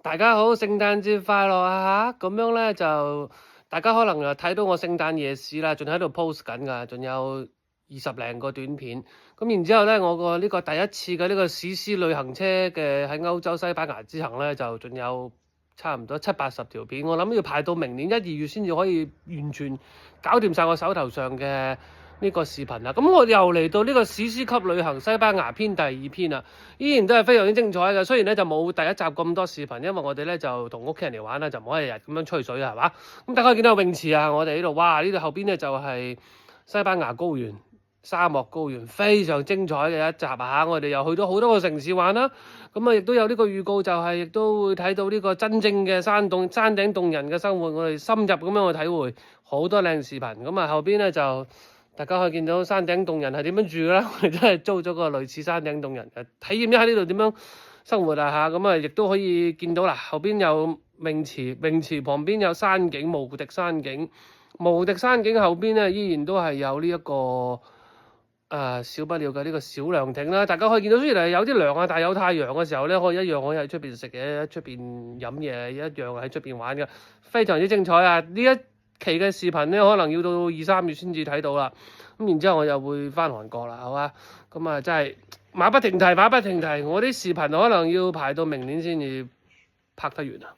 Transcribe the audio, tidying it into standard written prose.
大家好，聖誕節快樂啊！咁樣咧就大家可能又睇到我聖誕夜市啦，仲喺度 post 緊㗎，仲有20零個短片。咁然之後咧，我個呢個第一次嘅呢個史詩旅行車嘅喺歐洲西班牙之行咧，就仲有差唔多70-80條片。我諗要排到明年1、2月先至可以完全搞掂晒我手頭上嘅呢個視頻啦。咁我又嚟到呢個史詩級旅行西班牙篇第2篇啦，依然都係非常之精彩嘅。雖然咧就冇第一集咁多視頻，因為我哋咧就同屋企人嚟玩啦，就唔可以日日咁樣吹水係嘛。咁大家見到泳池啊，我哋呢度哇，呢度後邊咧就係西班牙高原。沙漠高原非常精彩嘅一集啊！我哋又去到好多個城市玩啦，咁啊亦都有呢個預告，就係亦都會睇到呢個真正嘅山頂洞人嘅生活，我哋深入咁樣去體會好多靚視頻。咁啊後邊咧就大家可以見到山頂洞人係點樣住嘅啦，我哋真係租咗個類似山頂洞人嘅體驗一下呢度點樣生活啊嚇！咁啊亦都可以見到啦，後邊有泳池，泳池旁邊有山景，無敵山景，無敵山景後邊咧依然都係有呢一個。少不了嘅呢個小涼亭啦，大家可以見到雖然係有啲涼啊，但係有太陽嘅時候咧，可以一樣可以喺出邊食嘢，喺出邊飲嘢，一樣喺出邊玩嘅，非常之精彩啊！呢一期嘅視頻咧，可能要到2、3月先至睇到啦。咁然之後我又會翻韓國啦，好嘛？咁啊真係馬不停蹄，馬不停蹄，我啲視頻可能要排到明年先至拍得完啊！